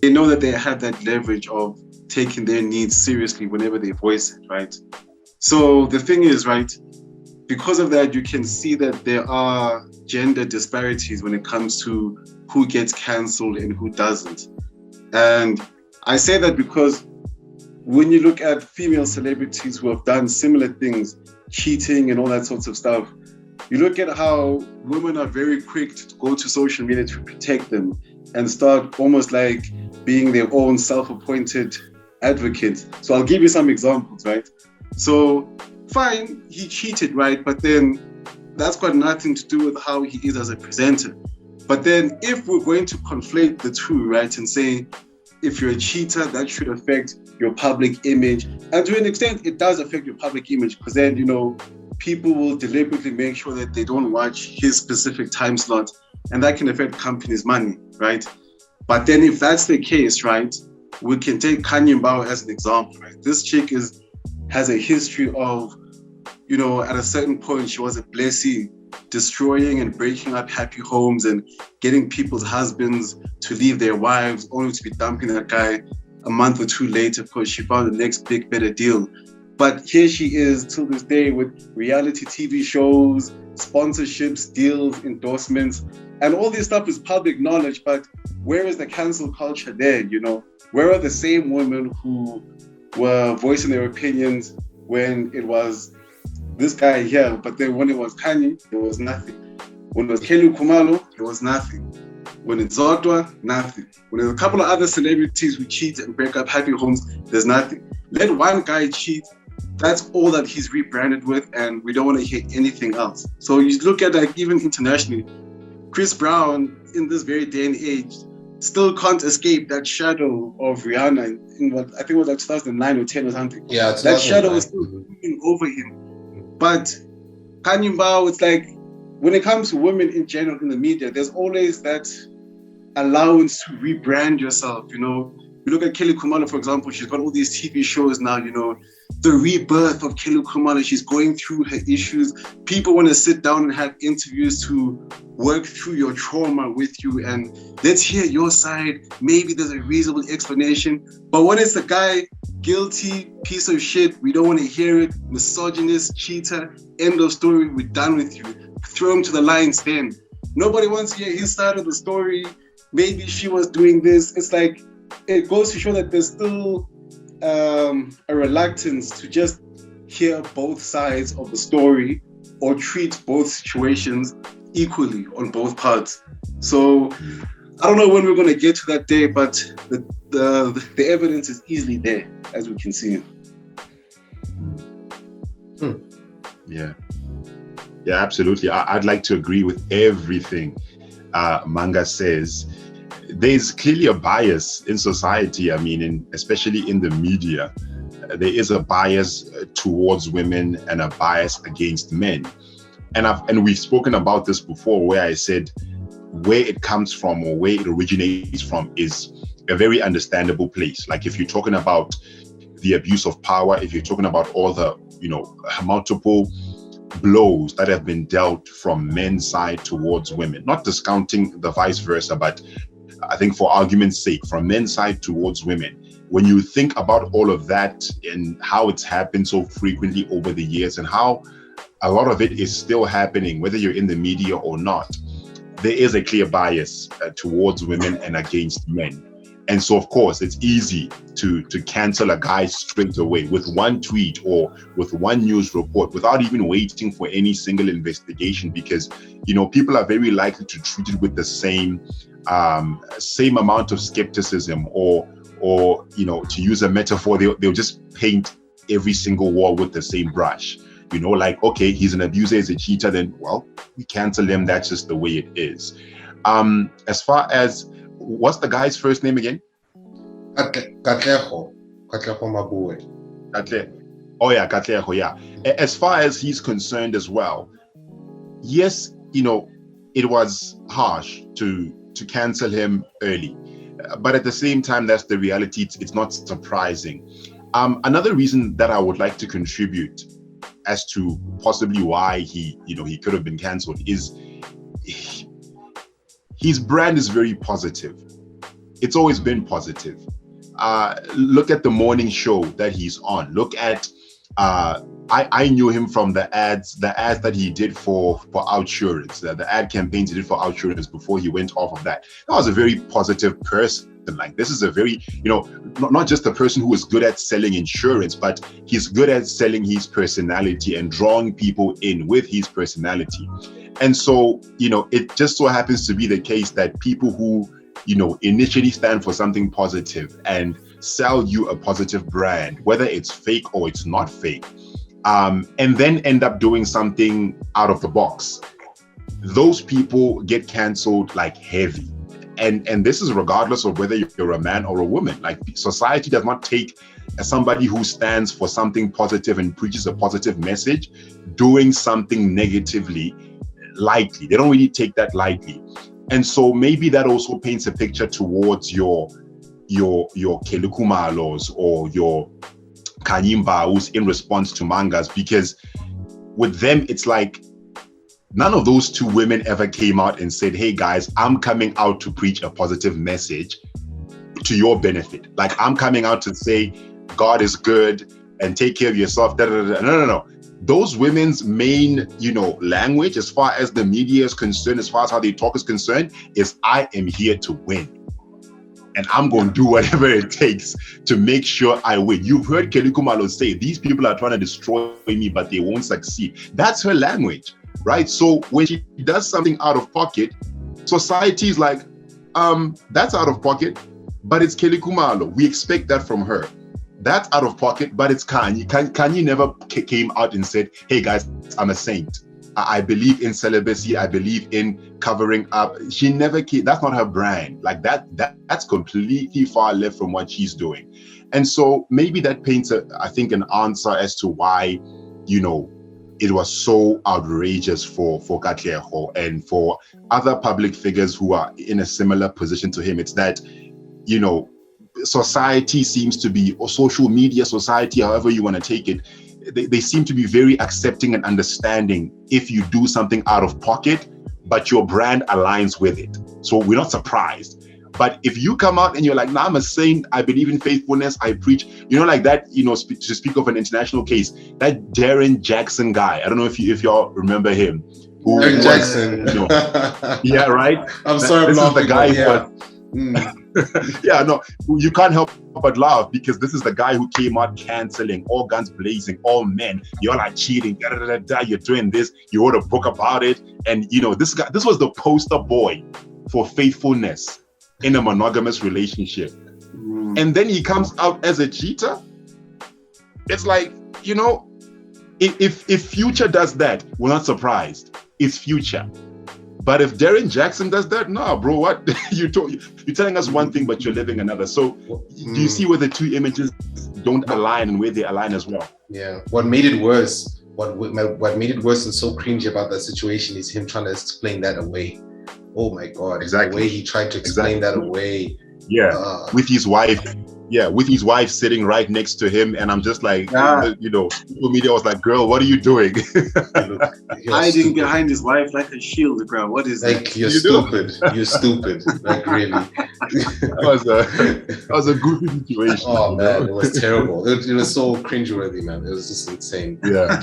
they know that they have that leverage of taking their needs seriously whenever they voice it, right? So the thing is, right, because of that, you can see that there are gender disparities when it comes to who gets cancelled and who doesn't. And I say that because when you look at female celebrities who have done similar things, cheating and all that sorts of stuff, you look at how women are very quick to go to social media to protect them and start almost like being their own self-appointed advocate. So I'll give you some examples, right? So fine, he cheated, right? But then that's got nothing to do with how he is as a presenter. But then if we're going to conflate the two, right, and say, if you're a cheater, that should affect your public image. And to an extent, it does affect your public image because then, people will deliberately make sure that they don't watch his specific time slot, and that can affect companies' money, right? But then if that's the case, right, we can take Kanye Mbao as an example, right? This chick has a history of, at a certain point, she was a blessing, destroying and breaking up happy homes and getting people's husbands to leave their wives only to be dumping that guy a month or two later because she found the next big, better deal. But here she is till this day with reality TV shows, sponsorships, deals, endorsements, and all this stuff is public knowledge. But where is the cancel culture there? Where are the same women who were voicing their opinions when it was this guy here, but then when it was Kanye, there was nothing. When it was Kelly Kumalo, there was nothing. When it's Zodwa, nothing. When there's a couple of other celebrities who cheat and break up happy homes, there's nothing. Let one guy cheat, that's all that he's rebranded with, and we don't want to hear anything else. So you look at even internationally, Chris Brown in this very day and age still can't escape that shadow of Rihanna in what I think was like 2009 or 10 or something. Yeah, that shadow is still looming over him. But Kanye Mbao, it's like when it comes to women in general in the media, there's always that allowance to rebrand yourself. You look at Kelly Kumalo, for example, she's got all these TV shows now, the rebirth of Kelly Kumalo. She's going through her issues. People want to sit down and have interviews to work through your trauma with you and let's hear your side. Maybe there's a reasonable explanation. But when it's a guy, guilty, piece of shit, we don't want to hear it, misogynist, cheater, end of story, we're done with you. Throw him to the lion's den. Nobody wants to hear his side of the story. Maybe she was doing this. It's like, it goes to show that there's still a reluctance to just hear both sides of the story or treat both situations equally on both parts. So I don't know when we're going to get to that day, but the evidence is easily there, as we can see. Yeah, absolutely. I'd like to agree with everything Manga says. There's clearly a bias in society. I mean, especially in the media, there is a bias towards women and a bias against men. And we've spoken about this before, where I said where it comes from or where it originates from is a very understandable place. Like if you're talking about the abuse of power, if you're talking about all the, multiple blows that have been dealt from men's side towards women, not discounting the vice versa, but I think for argument's sake, from men's side towards women, when you think about all of that and how it's happened so frequently over the years and how a lot of it is still happening, whether you're in the media or not, there is a clear bias towards women and against men. And so, of course, it's easy to cancel a guy straight away with one tweet or with one news report without even waiting for any single investigation, because, people are very likely to treat it with the same amount of skepticism or to use a metaphor, they'll just paint every single wall with the same brush. Like, okay, he's an abuser, he's a cheater, then, well, we cancel him. That's just the way it is. As far as, what's the guy's first name again? Katleho Mabue. Oh yeah, Katleho, yeah. As far as he's concerned as well, yes, it was harsh to cancel him early. But at the same time, that's the reality. It's not surprising. Another reason that I would like to contribute as to possibly why he could have been cancelled is his brand is very positive. it's always been positive. Look at the morning show that he's on. Look at I knew him from the ads that he did for Outsurance, the ad campaigns he did for Outsurance before he went off of that. That was a very positive person. Like, this is a very, not just a person who is good at selling insurance, but he's good at selling his personality and drawing people in with his personality. And so, it just so happens to be the case that people who, initially stand for something positive and sell you a positive brand, whether it's fake or it's not fake, and then end up doing something out of the box, those people get canceled like heavy. And this is regardless of whether you're a man or a woman. Like, society does not take somebody who stands for something positive and preaches a positive message doing something negatively lightly. They don't really take that lightly. And so maybe that also paints a picture towards your Kelekumalos or your Kanyimbaus in response to mangas, because with them, it's like, none of those two women ever came out and said, hey guys, I'm coming out to preach a positive message to your benefit. Like, I'm coming out to say God is good and take care of yourself. No. Those women's main, language, as far as the media is concerned, as far as how they talk is concerned, is I am here to win. And I'm going to do whatever it takes to make sure I win. You've heard Kelikumalo say, these people are trying to destroy me, but they won't succeed. That's her language. Right? So when she does something out of pocket, society is like, that's out of pocket, but it's Kelikumalo. We expect that from her. That's out of pocket, but it's Kanye. Kanye never came out and said, hey guys, I'm a saint. I believe in celibacy. I believe in covering up. She never came. That's not her brand. Like that's completely far left from what she's doing. And so maybe that paints, I think, an answer as to why, it was so outrageous for Katlego and for other public figures who are in a similar position to him. It's that, society seems to be, or social media society, however you want to take it, they seem to be very accepting and understanding if you do something out of pocket, but your brand aligns with it. So we're not surprised. But if you come out and you're like, I'm a saint, I believe in faithfulness, I preach, like that, to speak of an international case, that Darren Jackson guy, I don't know if y'all remember him. Darren Jackson. Yeah, right? I'm sorry. This is the guy yeah, no, you can't help but laugh, because this is the guy who came out canceling, all guns blazing, all men, you're like cheating, you're doing this, you wrote a book about it. And, this was the poster boy for faithfulness in a monogamous relationship. And then he comes out as a cheater. It's like, if Future does that, we're not surprised. It's Future. But if Darren Jackson does that, no, bro, what? You're telling us one thing, but you're living another. So do you see where the two images don't align and where they align as well? Yeah. What made it worse, what made it worse and so cringy about that situation is him trying to explain that away. Oh my God. Exactly. The way he tried to explain that away. Yeah. With his wife. Yeah, with his wife sitting right next to him. And I'm just like, social media was like, girl, what are you doing? Hiding behind his wife like a shield, bro. What is like, that? You're stupid. You're stupid. Like, really. That was a goofy situation. Oh, man. It was terrible. It was so cringeworthy, man. It was just insane. Yeah.